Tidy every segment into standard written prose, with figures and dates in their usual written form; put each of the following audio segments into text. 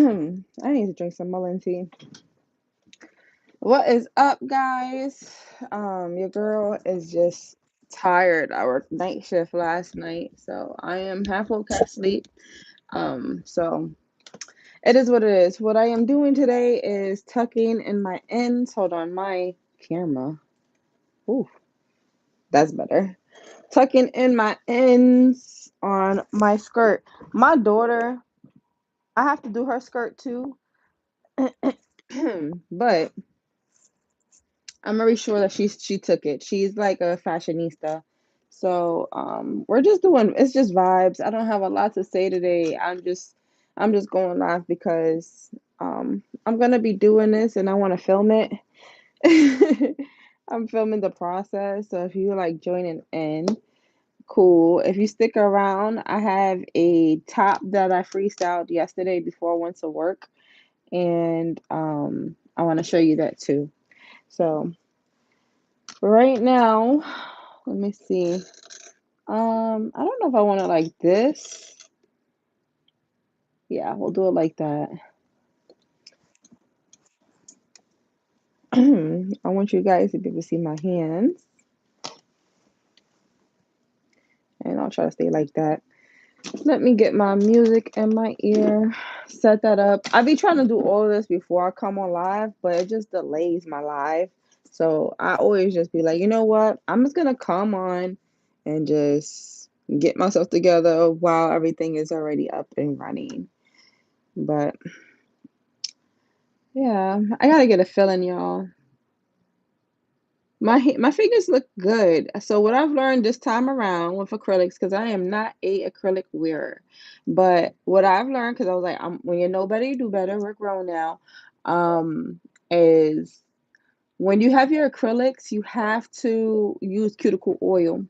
I need to drink some mullein tea. What is up, guys? Your girl is just tired. I worked night shift last night, so I am half woke, half asleep. So it is what it is. What I am doing today is tucking in my ends. Hold on, my camera. Ooh, that's better. Tucking in my ends on my skirt. My daughter, I have to do her skirt too, but I'm very sure that she took it. She's like a fashionista. So we're just doing it's just vibes. I don't have a lot to say today. I'm just going live because I'm gonna be doing this and I wanna film it. I'm filming the process. So if you like joining in, cool. If you stick around, I have a top that I freestyled yesterday before I went to work. And I want to show you that too. So right now, let me see. I don't know if I want it like this. Yeah, we'll do it like that. I want you guys to be able to see my hands, and I'll try to stay like that. Let me get my music in my ear, set that up. I be trying to do all of this before I come on live, but it just delays my live. So I always just be like, you know what? I'm just gonna come on and just get myself together while everything is already up and running. But yeah, I gotta get a feeling, y'all. My fingers look good. So what I've learned this time around with acrylics, because I am not a acrylic wearer, but what I've learned, because I was like, when you know better, you do better. We're grown now. Is when you have your acrylics, you have to use cuticle oil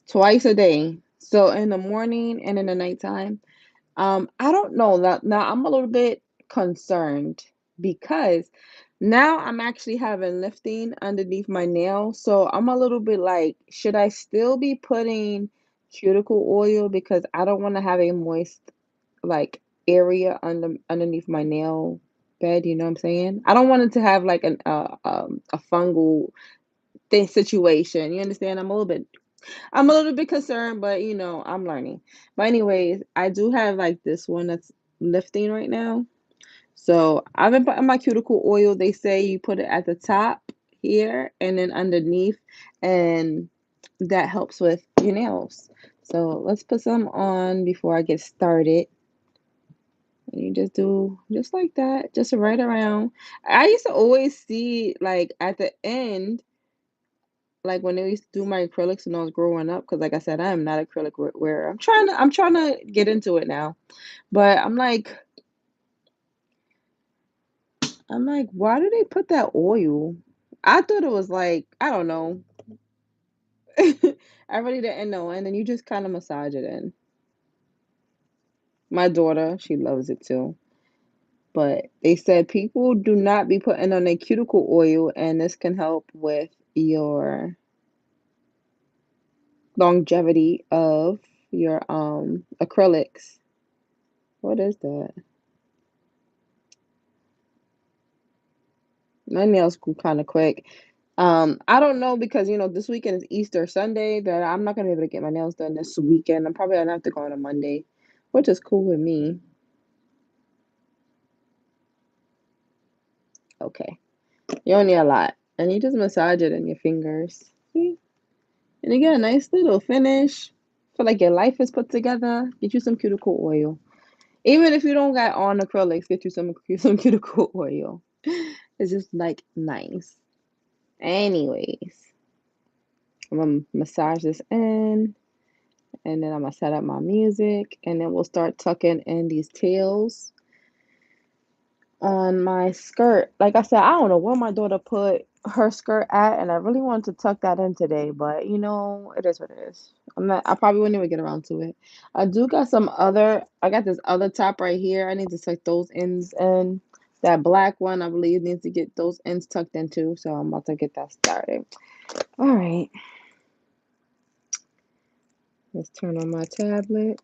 twice a day. So in the morning and in the nighttime. I don't know that now I'm a little bit concerned because now I'm actually having lifting underneath my nail. So I'm a little bit like, should I still be putting cuticle oil because I don't want to have a moist like area underneath my nail bed, you know what I'm saying? I don't want it to have like a fungal thing situation. You understand? I'm a little bit concerned, but I'm learning. But anyways, I do have like this one that's lifting right now. So I've been putting my cuticle oil. They say you put it at the top here and then underneath, and that helps with your nails. So let's put some on before I get started. And you just do just like that, just right around. I used to always see like at the end like when they used to do my acrylics when I was growing up, because like I said, I am not acrylic wearer. I'm trying to get into it now, but I'm like, why do they put that oil? I thought it was like I don't know. I really didn't know, and then you just kind of massage it in. My daughter, she loves it too, but they said people do not be putting on their cuticle oil, and this can help with your longevity of your acrylics. What is that? My nails grew kind of quick. I don't know because this weekend is Easter Sunday that I'm not gonna be able to get my nails done this weekend. I'm probably gonna have to go on a Monday, which is cool with me. Okay, you don't need a lot, and you just massage it in your fingers. See? And you get a nice little finish. Feel like your life is put together. Get you some cuticle oil. Even if you don't got on acrylics, get you some cuticle oil. It's just like nice. Anyways, I'm gonna massage this in. And then I'm gonna set up my music, and then we'll start tucking in these tails on my skirt. Like I said, I don't know where my daughter put her skirt at, and I really wanted to tuck that in today, but it is what it is. I probably wouldn't even get around to it. I got this other top right here. I need to tuck those ends in. That black one, I believe, needs to get those ends tucked into, so I'm about to get that started. All right, let's turn on my tablet.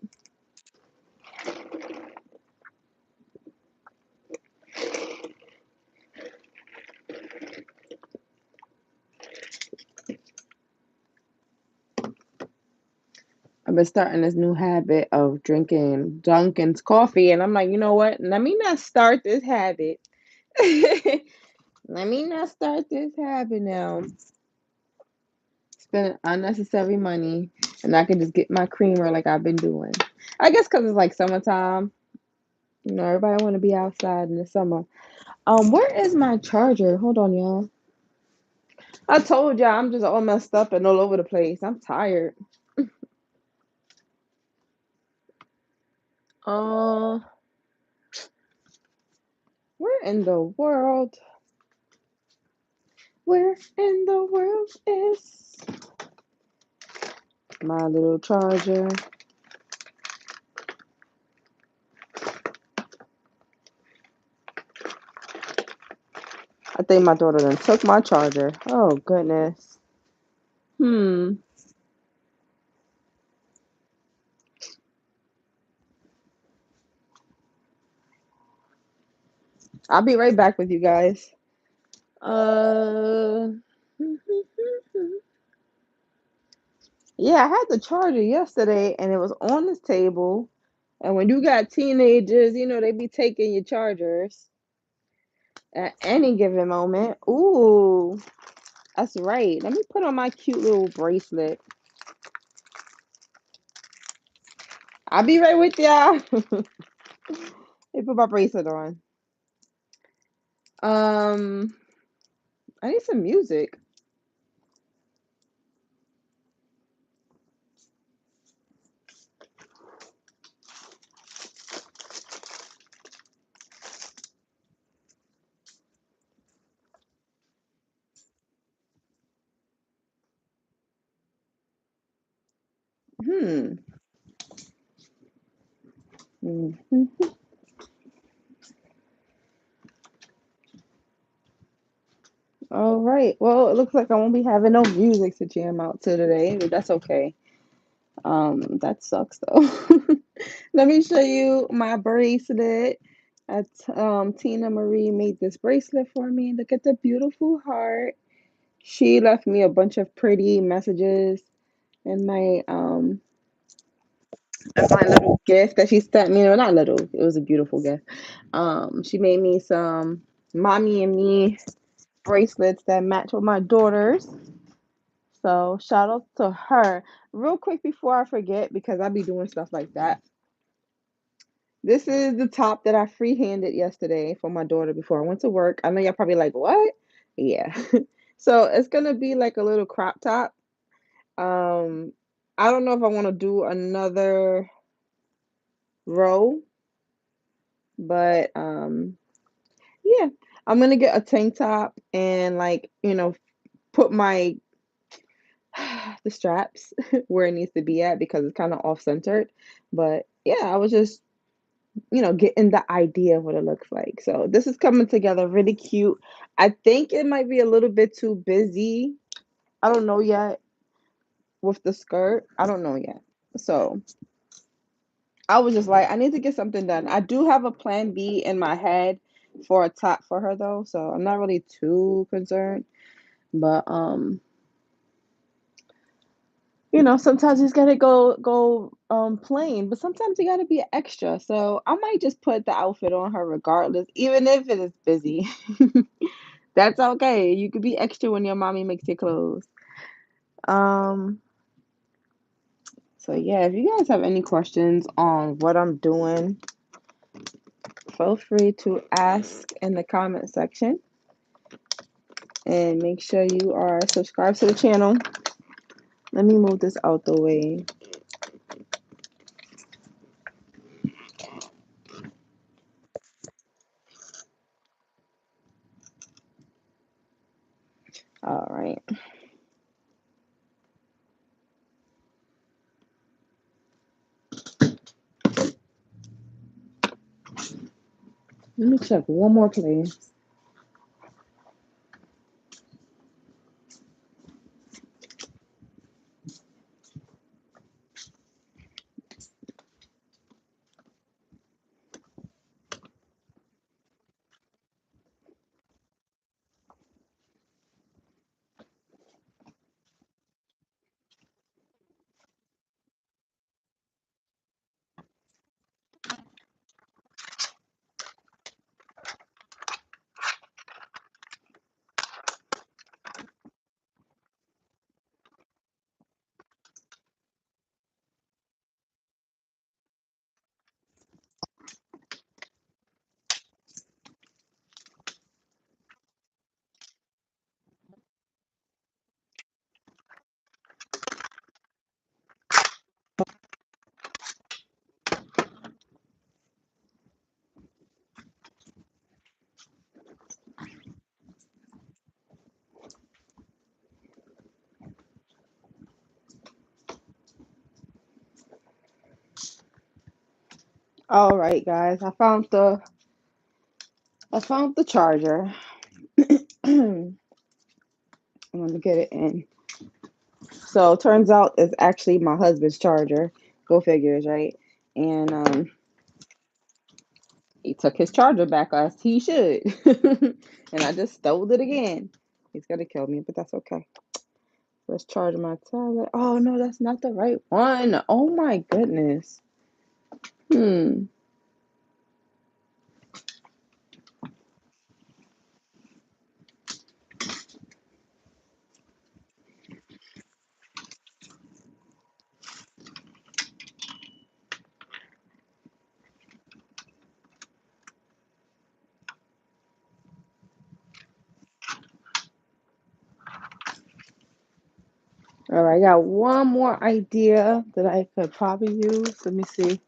I've been starting this new habit of drinking Dunkin's coffee, and I'm like, you know what? Let me not start this habit. Let me not start this habit now. Spending unnecessary money, and I can just get my creamer like I've been doing. I guess because it's like summertime. You know, everybody want to be outside in the summer. Where is my charger? Hold on, y'all. I told y'all I'm just all messed up and all over the place. I'm tired. Uh, where in the world? Where in the world is my little charger? I think my daughter done took my charger. Oh goodness. Hmm. I'll be right back with you guys. Uh. Yeah, I had the charger yesterday and it was on this table. And when you got teenagers, you know, they be taking your chargers at any given moment. Ooh, that's right. Let me put on my cute little bracelet. I'll be right with y'all. Let me put my bracelet on. Um, I need some music. Hmm. Mhm. All right. Well, it looks like I won't be having no music to jam out to today, but that's okay. That sucks though. Let me show you my bracelet. Tina Marie made this bracelet for me. Look at the beautiful heart. She left me a bunch of pretty messages in my little gift that she sent me. No, not little. It was a beautiful gift. She made me some mommy and me bracelets that match with my daughters. So shout out to her. Real quick before I forget, because I be doing stuff like that. This is the top that I freehanded yesterday for my daughter before I went to work. I know y'all probably like, what? Yeah. So it's gonna be like a little crop top. Um, I don't know if I want to do another row, but yeah, I'm gonna get a tank top and like, put my the straps where it needs to be at because it's kind of off centered. But yeah, I was just getting the idea of what it looks like. So this is coming together really cute. I think it might be a little bit too busy. I don't know yet with the skirt. I don't know yet. So I was just like, I need to get something done. I do have a plan B in my head for a top for her though, so I'm not really too concerned. But sometimes you just gotta go plain, but sometimes you gotta be extra. So I might just put the outfit on her regardless, even if it is busy. That's okay. You could be extra when your mommy makes your clothes. Um, so yeah, if you guys have any questions on what I'm doing, feel free to ask in the comment section and make sure you are subscribed to the channel. Let me move this out the way. All right. Let me check one more place. All right, guys. I found the charger. I'm gonna get it in. So turns out it's actually my husband's charger. Go figures, right? And he took his charger back as he should. And I just stole it again. He's gonna kill me, but that's okay. Let's charge my tablet. Oh no, that's not the right one. Oh my goodness. Hmm. All right, I got one more idea that I could probably use. Let me see.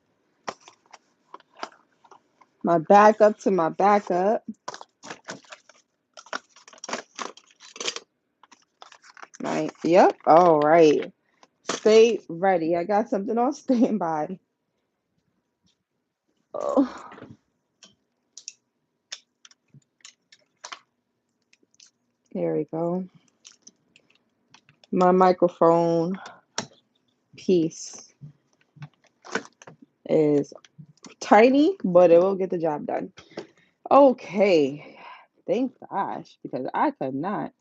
My backup to my backup. Right. Yep. All right. Stay ready. I got something on standby. Oh, here we go. My microphone piece is tiny, but it will get the job done. Okay. Thank gosh, because I could not.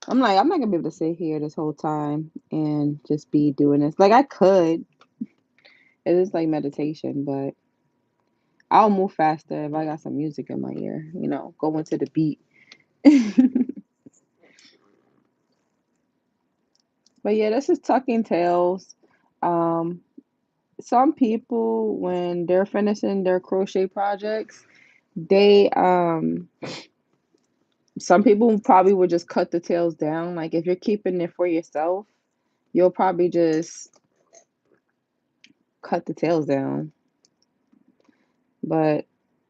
I'm like, I'm not gonna be able to sit here this whole time and just be doing this. Like I could. It is like meditation, but I'll move faster if I got some music in my ear, going to the beat. But yeah, this is tucking tails. Um, some people, when they're finishing their crochet projects, they some people probably would just cut the tails down. Like if you're keeping it for yourself, you'll probably just cut the tails down. But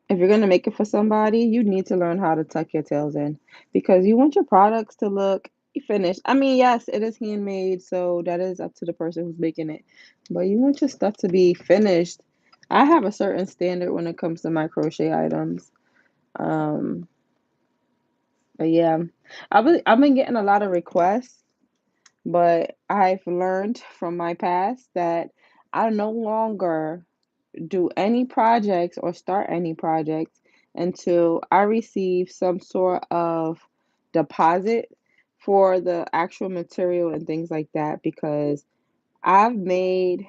if you're gonna make it for somebody, you need to learn how to tuck your tails in because you want your products to look finished. I mean, yes, it is handmade, so that is up to the person who's making it. But you want your stuff to be finished. I have a certain standard when it comes to my crochet items. Um, but yeah, I've been getting a lot of requests, but I've learned from my past that I no longer do any projects or start any projects until I receive some sort of deposit for the actual material and things like that because I've made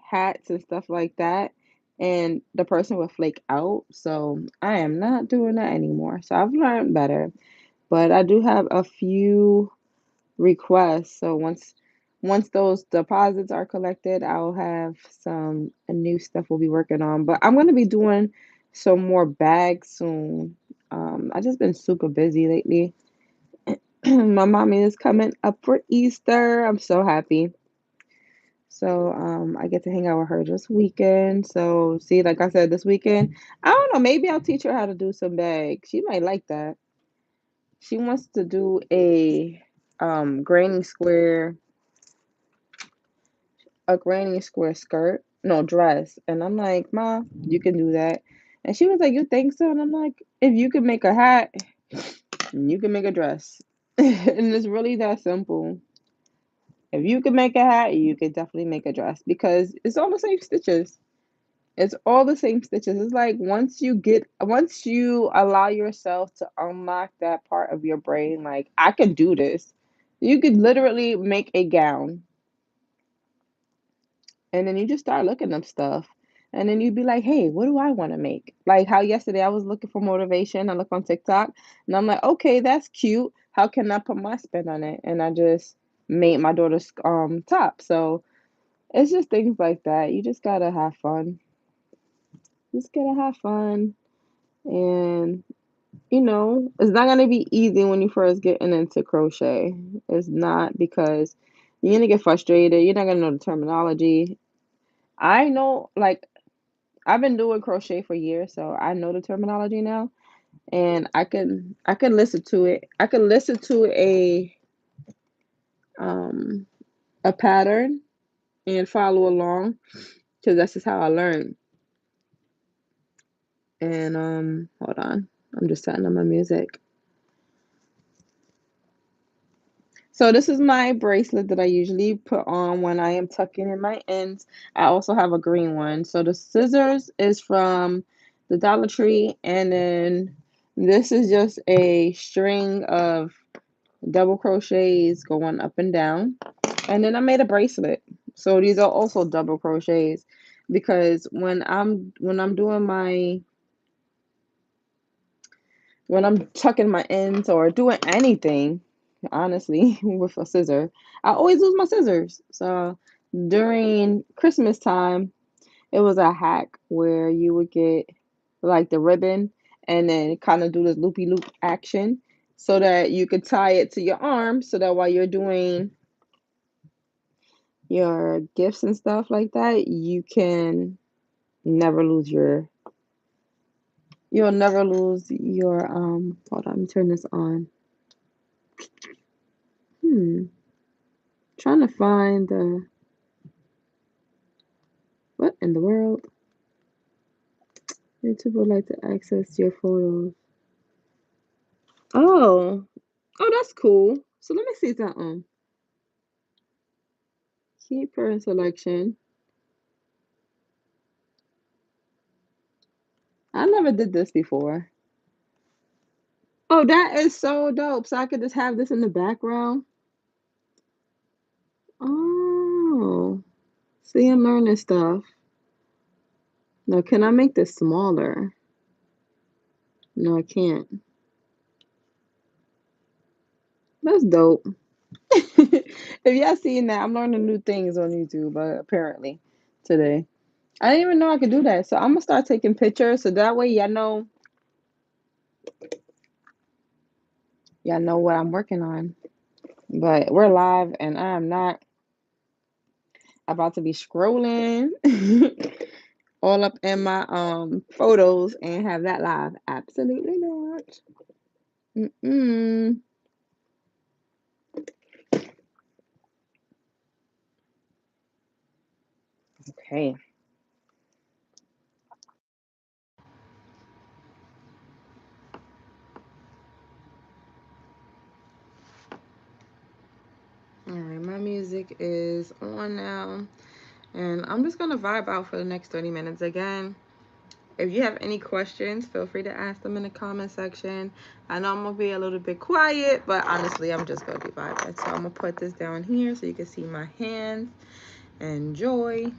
hats and stuff like that and the person would flake out. So I am not doing that anymore. So I've learned better. But I do have a few requests. So once those deposits are collected, I'll have some new stuff we'll be working on. But I'm gonna be doing some more bags soon. I just been super busy lately. My mommy is coming up for Easter. I'm so happy. So I get to hang out with her this weekend. So see, like I said, this weekend, I don't know, maybe I'll teach her how to do some bags. She might like that. She wants to do granny square a granny square skirt, no dress. And I'm like, Ma, you can do that. And she was like, You think so? And I'm like, if you can make a hat, you can make a dress. And it's really that simple. If you can make a hat, you can definitely make a dress because it's all the same stitches. It's all the same stitches. It's like once you allow yourself to unlock that part of your brain, like I can do this. You could literally make a gown. And then you just start looking up stuff. And then you'd be like, hey, what do I want to make? Like how yesterday I was looking for motivation. I look on TikTok and I'm like, okay, that's cute. How can I put my spin on it? And I just made my daughter's top. So it's just things like that. You just gotta have fun. Just gotta have fun. And it's not gonna be easy when you first getting into crochet. It's not because you're gonna get frustrated. You're not gonna know the terminology. I know, like I've been doing crochet for years, so I know the terminology now, and I can listen to it. I can listen to um a pattern and follow along because that's just how I learn. And hold on. I'm just setting up my music. So this is my bracelet that I usually put on when I am tucking in my ends. I also have a green one. So the scissors is from the Dollar Tree, and then this is just a string of double crochets going up and down. And then I made a bracelet. So these are also double crochets because when I'm doing my when I'm tucking my ends or doing anything, honestly, with a scissor, I always lose my scissors. So during Christmas time, it was a hack where you would get like the ribbon and then kind of do this loopy loop action so that you could tie it to your arm so that while you're doing your gifts and stuff like that, you can never lose your you'll never lose your hold on, let me turn this on. Hmm. Trying to find the what in the world? YouTube would like to access your photos. Oh, oh, that's cool. So let me see something. Keep current selection. I never did this before. Oh, that is so dope. So I could just have this in the background. Oh, see, I'm learning stuff. Now, can I make this smaller? No, I can't. That's dope. If y'all seen that, I'm learning new things on YouTube, apparently, today. I didn't even know I could do that. So I'm gonna start taking pictures so that way y'all know what I'm working on. But we're live and I'm not about to be scrolling all up in my photos and have that live. Absolutely not. Mm-mm. Okay. All right, my music is on now, and I'm just gonna vibe out for the next 30 minutes again. If you have any questions, feel free to ask them in the comment section. I know I'm gonna be a little bit quiet, but honestly, I'm just gonna be vibing. So I'm gonna put this down here so you can see my hands. Enjoy.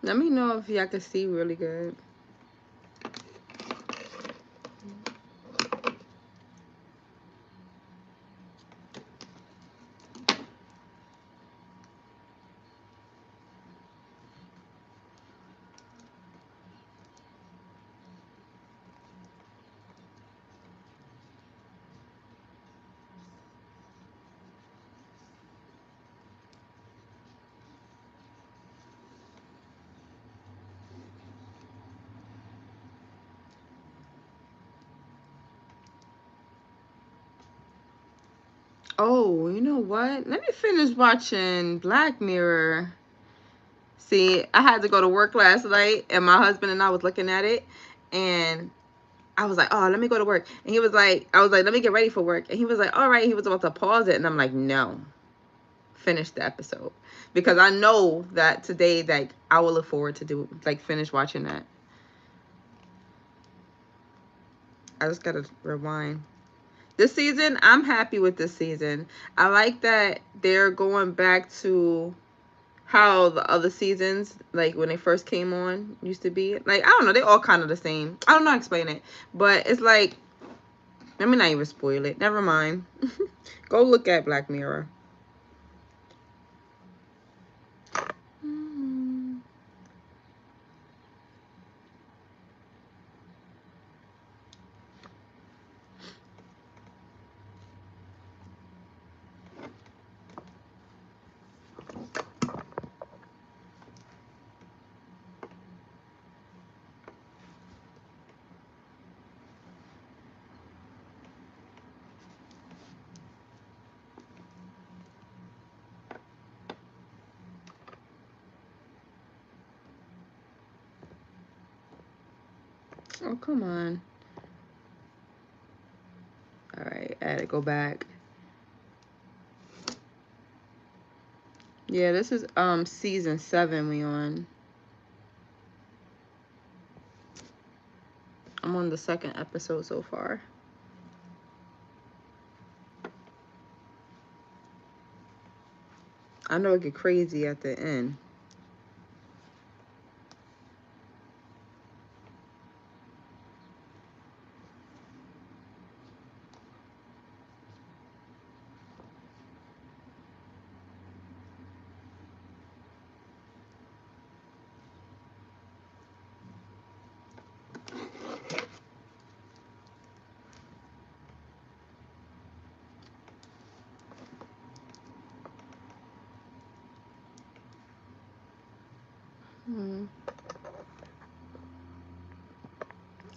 Let me know if y'all can see really good. Oh, you know what? Let me finish watching Black Mirror. See, I had to go to work last night, and my husband and I was looking at it, and I was like, "Oh, let me go to work." And he was like, "I was like, let me get ready for work." And he was like, "All right." He was about to pause it, and I'm like, "No, finish the episode," because I know that today, like, I will look forward to finish watching that. I just gotta rewind. This season, I'm happy with this season. I like that they're going back to how the other seasons, like when they first came on, used to be. Like, I don't know, they all kind of the same. I don't know how to explain it, but it's like, let me not even spoil it. Never mind. Go look at Black Mirror. Oh, come on. All right, I had to go back. Yeah, this is season 7 we on. I'm on the 2nd episode so far. I know it get crazy at the end.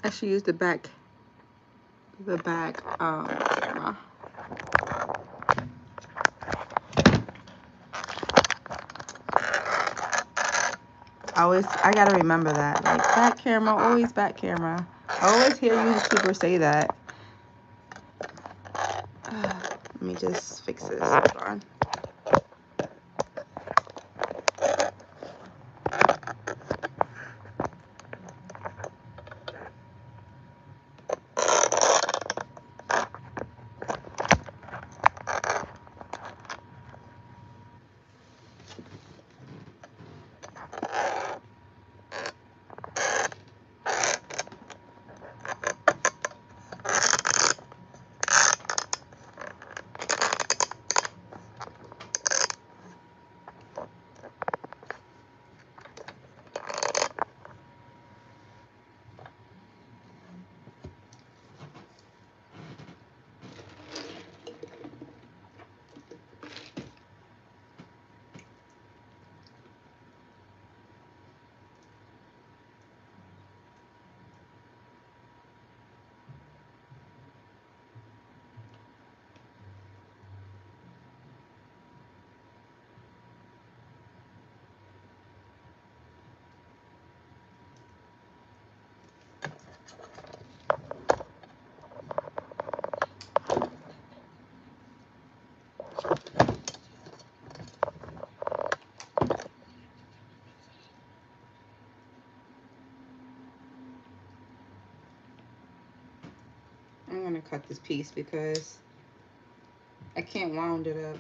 I should use the back camera. I gotta remember that. Like, back camera, always back camera. I always hear YouTubers say that. Let me just fix this. Hold on. I'm gonna cut this piece because I can't wound it up.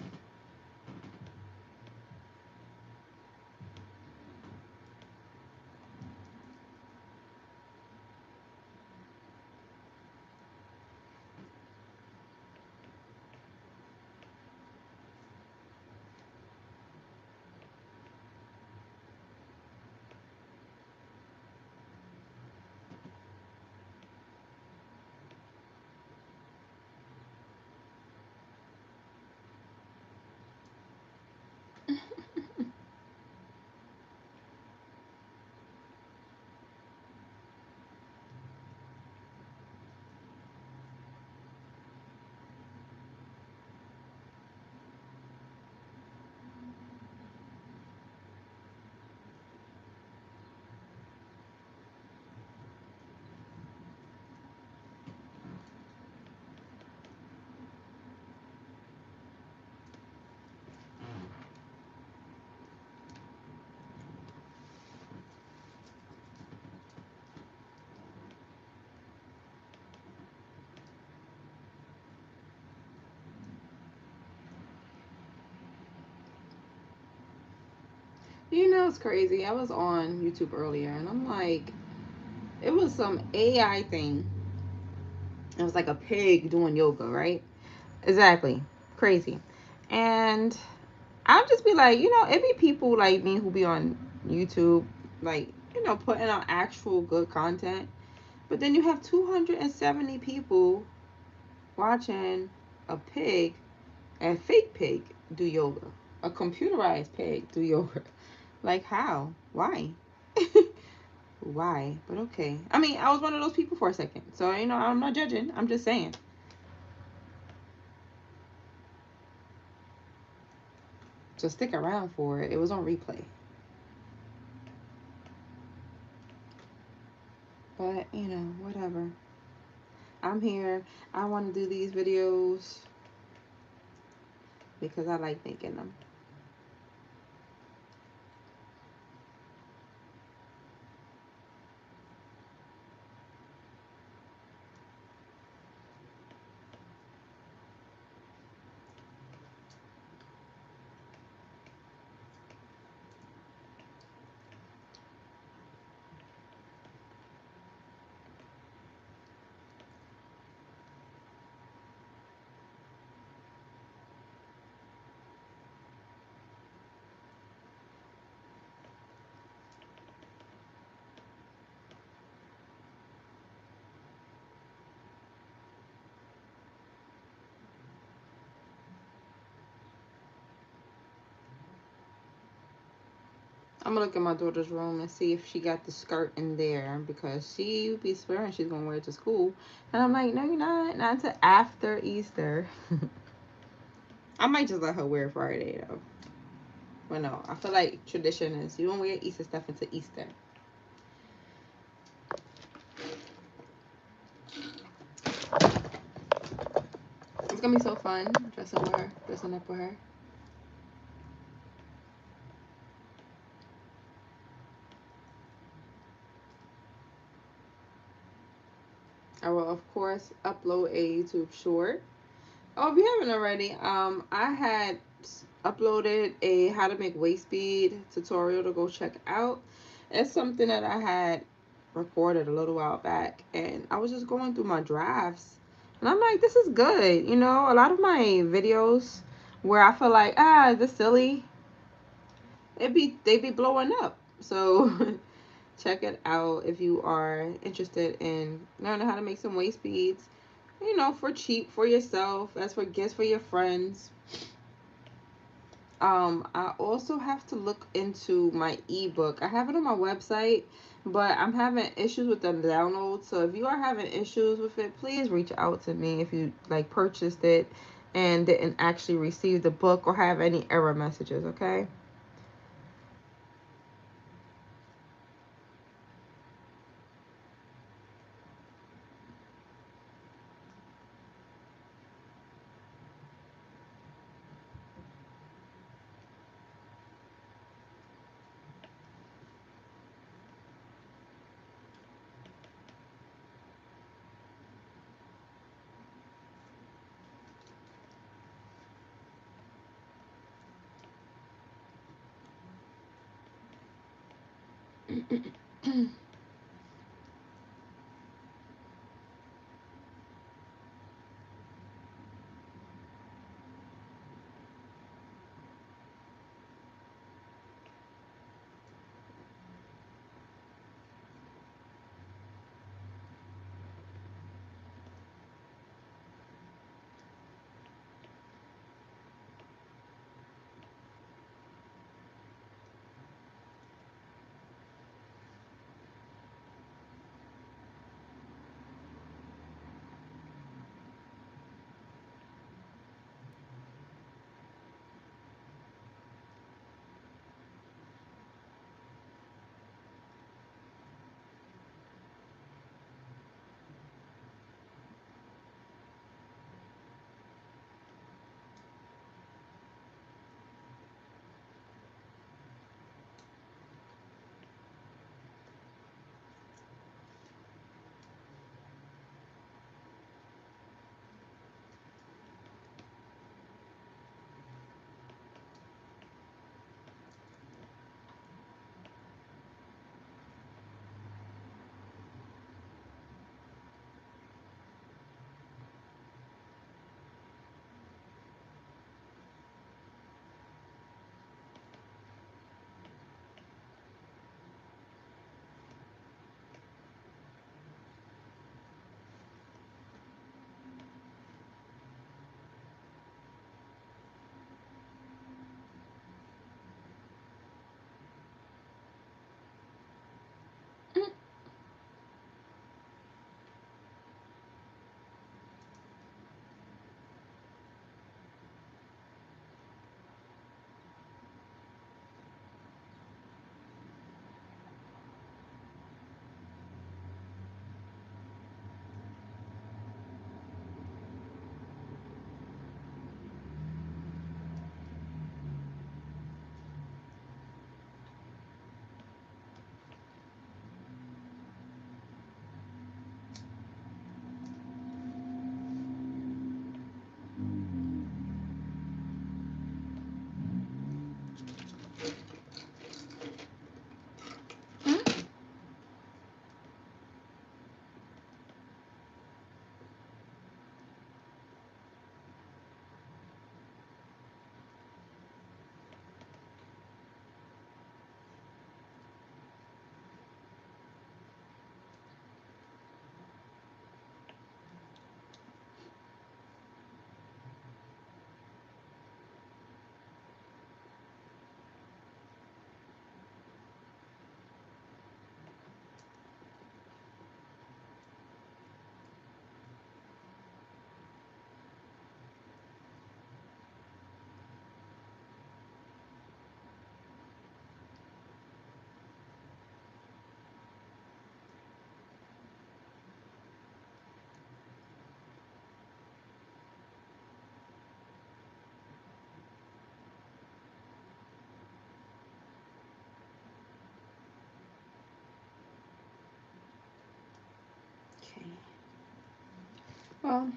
You know, it's crazy. I was on YouTube earlier and I'm like, it was some AI thing. It was like a pig doing yoga, right? Exactly. Crazy. And I'll just be like, it be people like me who be on YouTube, like, putting out actual good content. But then you have 270 people watching a fake pig, do yoga. A computerized peg do yoga. Like how? Why? Why? But okay. I mean, I was one of those people for a second. So, you know, I'm not judging. I'm just saying. So stick around for it. It was on replay. But, you know, whatever. I'm here. I want to do these videos because I like making them. I'm gonna look at my daughter's room and see if she got the skirt in there because she be swearing she's gonna wear it to school. And I'm like, no, you're not. Not until after Easter. I might just let her wear it Friday though. Well, no, I feel like tradition is you don't wear Easter stuff until Easter. It's gonna be so fun dressing with her, dressing up with her. I will of course upload a YouTube short. Oh, if you haven't already, I had uploaded a how to make waist bead tutorial to go check out. It's something that I had recorded a little while back, and I was just going through my drafts, and I'm like, this is good. You know, a lot of my videos where I feel like this silly, they be blowing up. So check it out if you are interested in learning how to make some waist beads. You know, for cheap for yourself, as for gifts for your friends. I also have to look into my ebook. I have it on my website, but I'm having issues with the download. So if you are having issues with it, please reach out to me if you like purchased it and didn't actually receive the book or have any error messages, okay? Well,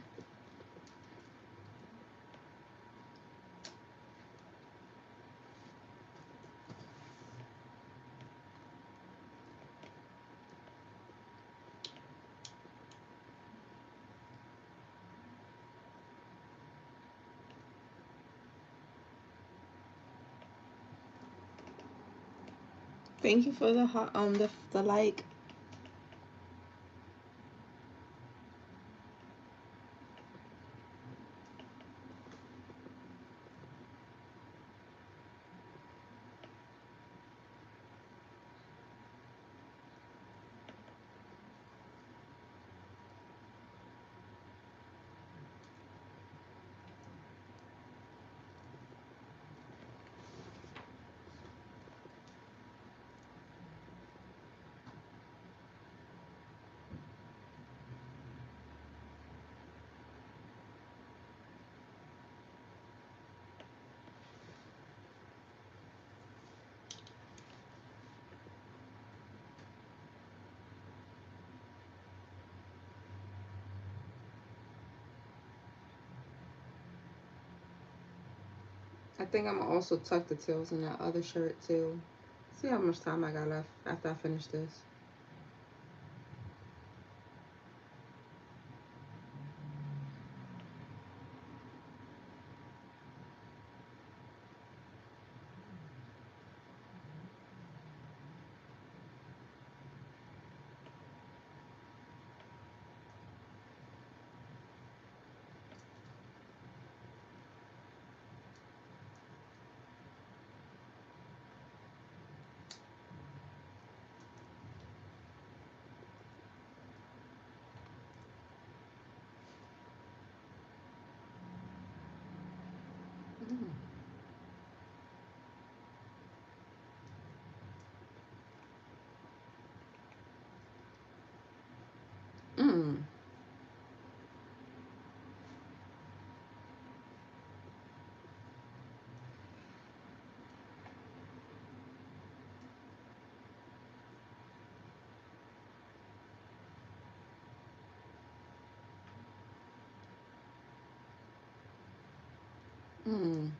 thank you for the hot the like. I think I'm gonna also tuck the tails in that other shirt too. See how much time I got left after I finish this. Mm. Mm. Mm.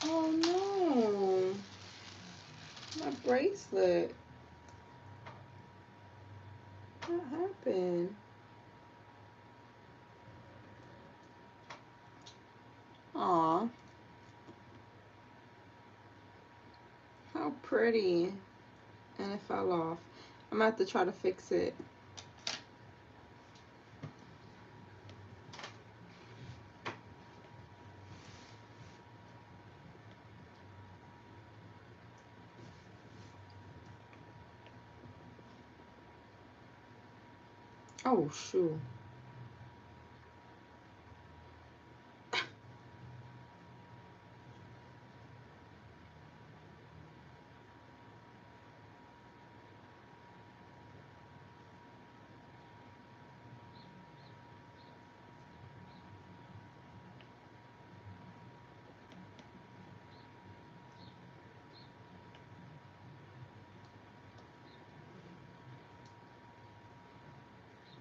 Oh no, my bracelet. What happened? Aw, how pretty. And it fell off. I'm gonna have to try to fix it. Oh shoot.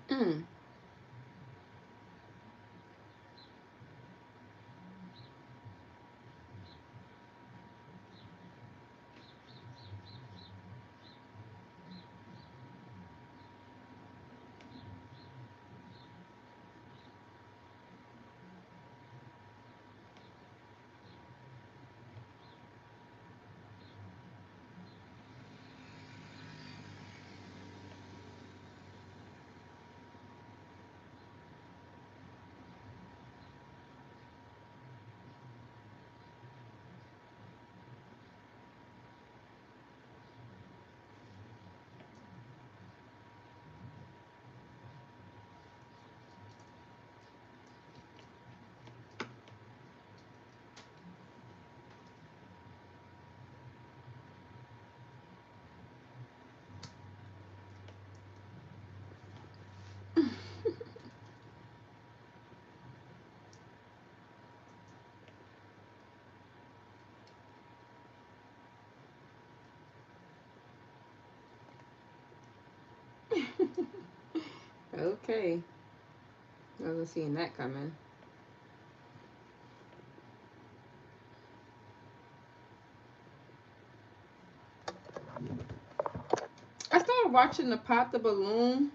Mm. Okay. I wasn't seeing that coming. I started watching the Pop the Balloon.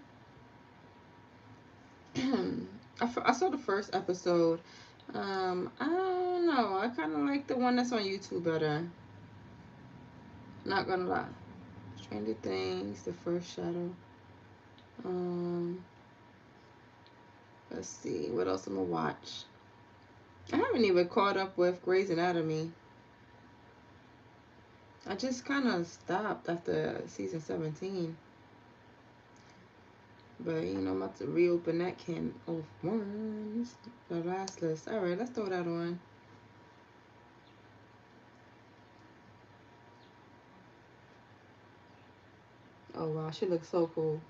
I saw the first episode. I don't know. I kind of like the one that's on YouTube better. Not gonna lie. Stranger Things, The First Shadow. Um, let's see. What else I'm gonna watch? I haven't even caught up with Grey's Anatomy. I just kind of stopped after season 17. But, I'm about to reopen that can of worms. The last list. Alright, let's throw that on. Oh, wow. She looks so cool.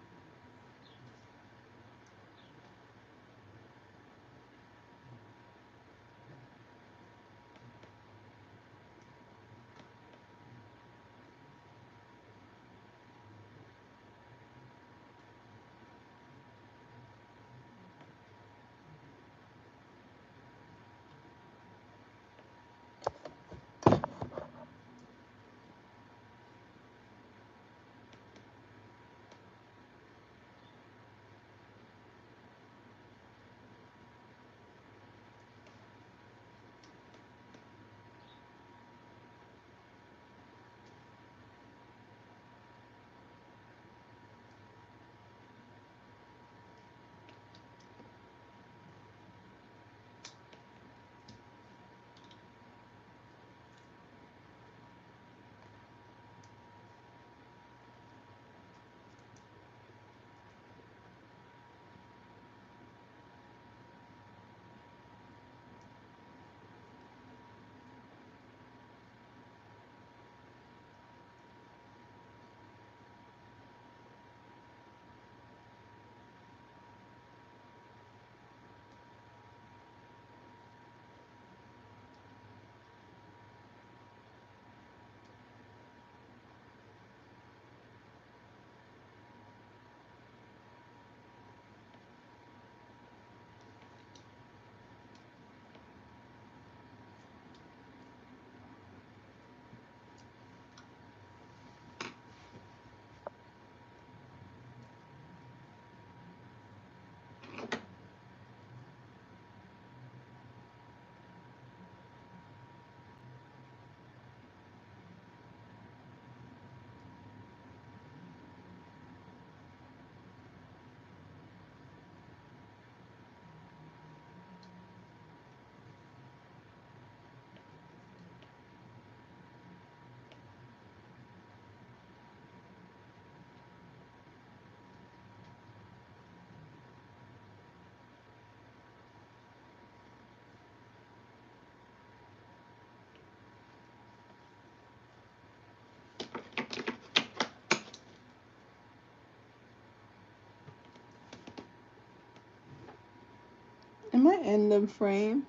Am I in the frame?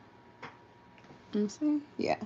Let me see. Yeah.